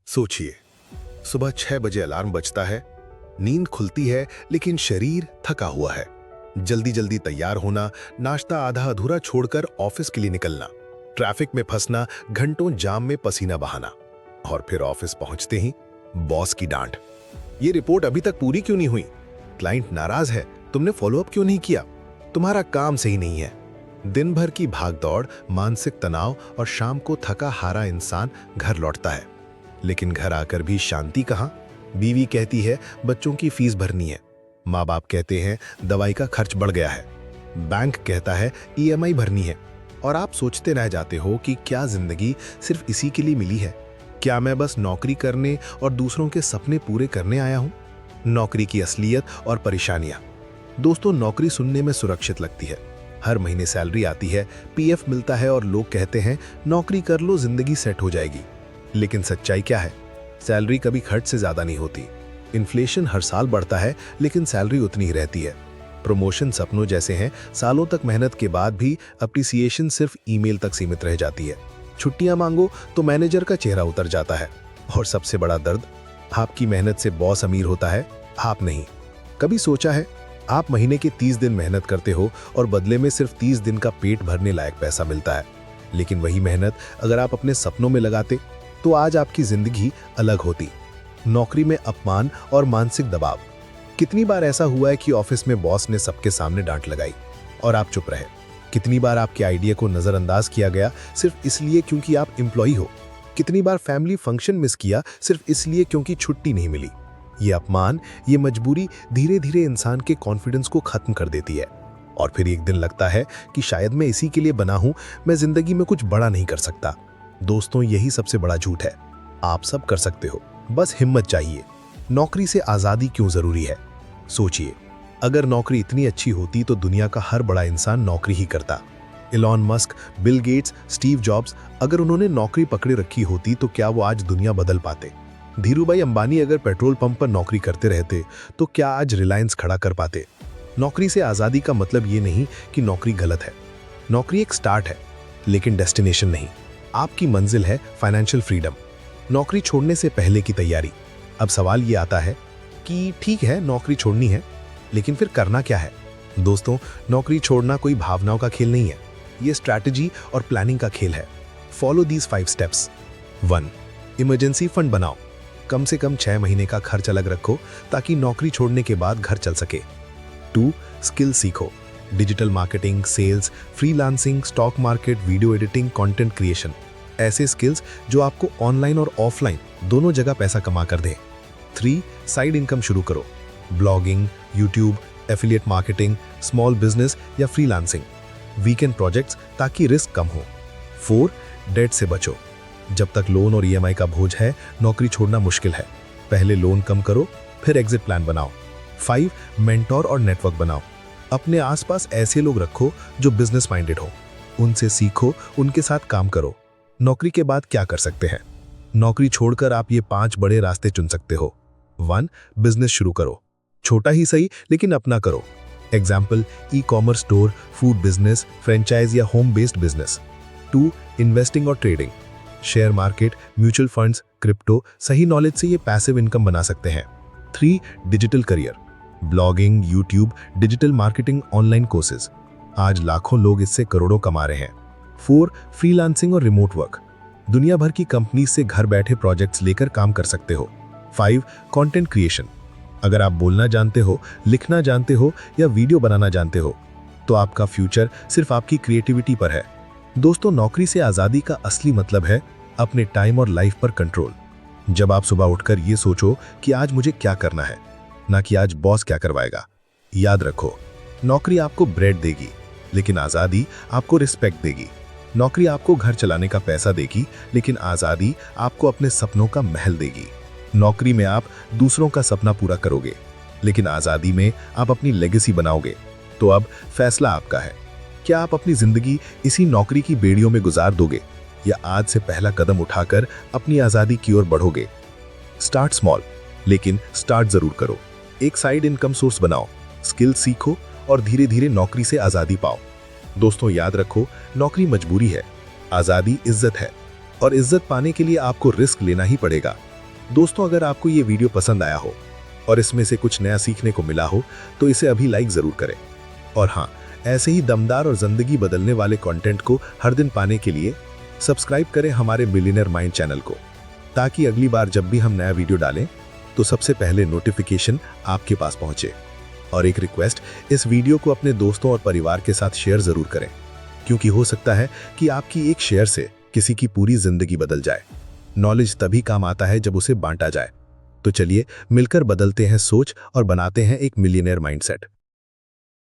सोचिए, सुबह 6 बजे अलार्म बजता है, नींद खुलती है लेकिन शरीर थका हुआ है। जल्दी जल्दी तैयार होना, नाश्ता आधा अधूरा छोड़कर ऑफिस के लिए निकलना, ट्रैफिक में फंसना, घंटों जाम में पसीना बहाना, और फिर ऑफिस पहुंचते ही बॉस की डांट। ये रिपोर्ट अभी तक पूरी क्यों नहीं हुई? क्लाइंट नाराज है, तुमने फॉलोअप क्यों नहीं किया? तुम्हारा काम सही नहीं है। दिन भर की भागदौड़, मानसिक तनाव और शाम को थका हारा इंसान घर लौटता है, लेकिन घर आकर भी शांति कहाँ? बीवी कहती है बच्चों की फीस भरनी है, माँ बाप कहते हैं दवाई का खर्च बढ़ गया है, बैंक कहता है ईएमआई भरनी है, और आप सोचते रह जाते हो कि क्या जिंदगी सिर्फ इसी के लिए मिली है? क्या मैं बस नौकरी करने और दूसरों के सपने पूरे करने आया हूँ? नौकरी की असलियत और परेशानियां। दोस्तों, नौकरी सुनने में सुरक्षित लगती है, हर महीने सैलरी आती है, पीएफ मिलता है और लोग कहते हैं नौकरी कर लो, जिंदगी सेट हो जाएगी। लेकिन सच्चाई क्या है? सैलरी कभी खर्च से ज्यादा नहीं होती। इन्फ्लेशन हर साल बढ़ता है लेकिन सैलरी उतनी ही रहती है। प्रमोशन सपनों जैसे हैं, सालों तक मेहनत के बाद भी अप्रिसिएशन सिर्फ ईमेल तक सीमित रह जाती है। छुट्टियां मांगो तो मैनेजर का चेहरा उतर जाता है, और सबसे बड़ा दर्द, आपकी मेहनत से बॉस अमीर होता है, आप नहीं। कभी सोचा है, आप महीने के 30 दिन मेहनत करते हो और बदले में सिर्फ 30 दिन का पेट भरने लायक पैसा मिलता है। लेकिन वही मेहनत अगर आप अपने सपनों में लगाते तो आज आपकी जिंदगी अलग होती। नौकरी में अपमान और मानसिक दबाव। कितनी बार ऐसा हुआ है कि ऑफिस में बॉस ने सबके सामने डांट लगाई और आप चुप रहे? कितनी बार आपके आइडिया को नजरअंदाज किया गया सिर्फ इसलिए क्योंकि आप एम्प्लॉई हो? कितनी बार फैमिली फंक्शन मिस किया सिर्फ इसलिए क्योंकि छुट्टी नहीं मिली? ये अपमान, ये मजबूरी धीरे धीरे इंसान के कॉन्फिडेंस को खत्म कर देती है, और फिर एक दिन लगता है कि शायद मैं इसी के लिए बना हूं, मैं जिंदगी में कुछ बड़ा नहीं कर सकता। दोस्तों, यही सबसे बड़ा झूठ है। आप सब कर सकते हो, बस हिम्मत चाहिए। नौकरी से आजादी क्यों जरूरी है? सोचिए, अगर नौकरी इतनी अच्छी होती तो दुनिया का हर बड़ा इंसान नौकरी ही करता। Elon Musk, Bill Gates, Steve jobs, अगर उन्होंने नौकरी पकड़े रखी होती तो क्या वो आज दुनिया बदल पाते? धीरूभाई अंबानी अगर पेट्रोल पंप पर नौकरी करते रहते तो क्या आज रिलायंस खड़ा कर पाते? नौकरी से आजादी का मतलब ये नहीं कि नौकरी गलत है। नौकरी एक स्टार्ट है, लेकिन डेस्टिनेशन नहीं। आपकी मंजिल है फाइनेंशियल फ्रीडम। नौकरी छोड़ने से पहले की तैयारी। अब सवाल ये आता है कि ठीक है, नौकरी छोड़नी है, लेकिन फिर करना क्या है? दोस्तों, नौकरी छोड़ना कोई भावनाओं का खेल नहीं है, ये स्ट्रैटेजी और प्लानिंग का खेल है। Follow these 5 steps. 1. Emergency fund बनाओ। कम से कम 6 महीने का खर्च अलग रखो ताकि नौकरी छोड़ने के बाद घर चल सके। 2. स्किल सीखो। Digital marketing, sales, freelancing, stock market, video editing, content creation. ऐसे स्किल्स जो आपको ऑनलाइन और ऑफलाइन दोनों जगह पैसा कमा कर दें। 3. साइड इनकम शुरू करो। Blogging, YouTube, affiliate marketing, small business या फ्रीलांसिंग, वीकेंड प्रोजेक्ट्स, ताकि रिस्क कम हो। 4. डेट से बचो। जब तक लोन और ईएमआई का बोझ है, नौकरी छोड़ना मुश्किल है। पहले लोन कम करो, फिर एग्जिट प्लान बनाओ। 5. मेंटोर और नेटवर्क बनाओ। अपने आसपास ऐसे लोग रखो जो बिजनेस माइंडेड हो, उनसे सीखो, उनके साथ काम करो। नौकरी के बाद क्या कर सकते हैं? नौकरी छोड़कर आप ये 5 बड़े रास्ते चुन सकते हो। 1. बिजनेस शुरू करो। छोटा ही सही, लेकिन अपना करो। Example, e-commerce store, food business, franchise या होम बेस्ड बिजनेस। 2. इन्वेस्टिंग और trading. Share market, mutual funds, crypto, सही नॉलेज से ये पैसिव इनकम बना सकते हैं। 3. Digital career. Blogging, YouTube, digital marketing, online courses. आज लाखों लोग इससे करोड़ों कमा रहे हैं। 4. फ्रीलांसिंग और रिमोट वर्क। दुनिया भर की कंपनीज से घर बैठे प्रोजेक्ट्स लेकर काम कर सकते हो। 5. Content creation. अगर आप बोलना जानते हो, लिखना जानते हो या वीडियो बनाना जानते हो, तो आपका फ्यूचर सिर्फ आपकी क्रिएटिविटी पर है। दोस्तों, नौकरी से आजादी का असली मतलब है अपने टाइम और लाइफ पर कंट्रोल। जब आप सुबह उठकर ये सोचो कि आज मुझे क्या करना है, ना कि आज बॉस क्या करवाएगा। याद रखो, नौकरी आपको ब्रेड देगी, लेकिन आजादी आपको रिस्पेक्ट देगी। नौकरी आपको घर चलाने का पैसा देगी, लेकिन आजादी आपको अपने सपनों का महल देगी। नौकरी में आप दूसरों का सपना पूरा करोगे, लेकिन आजादी में आप अपनी लेगेसी बनाओगे। तो अब फैसला आपका है, क्या आप अपनी जिंदगी इसी नौकरी की बेड़ियों में गुजार दोगे, या आज से पहला कदम उठाकर अपनी आजादी की ओर बढ़ोगे? स्टार्ट स्मॉल, लेकिन स्टार्ट जरूर करो। एक साइड इनकम सोर्स बनाओ, स्किल सीखो और धीरे धीरे नौकरी से आजादी पाओ। दोस्तों, याद रखो, नौकरी मजबूरी है, आजादी इज्जत है, और इज्जत पाने के लिए आपको रिस्क लेना ही पड़ेगा। दोस्तों, अगर आपको ये वीडियो पसंद आया हो और इसमें से कुछ नया सीखने को मिला हो तो इसे अभी लाइक जरूर करें। और हाँ, ऐसे ही दमदार और जिंदगी बदलने वाले कंटेंट को हर दिन पाने के लिए सब्सक्राइब करें हमारे मिलियनेयर माइंड चैनल को, ताकि अगली बार जब भी हम नया वीडियो डालें तो सबसे पहले नोटिफिकेशन आपके पास पहुंचे। और एक रिक्वेस्ट, इस वीडियो को अपने दोस्तों और परिवार के साथ शेयर जरूर करें, क्योंकि हो सकता है कि आपकी एक शेयर से किसी की पूरी जिंदगी बदल जाए। नॉलेज तभी काम आता है जब उसे बांटा जाए। तो चलिए मिलकर बदलते हैं सोच और बनाते हैं एक मिलियनेयर माइंडसेट।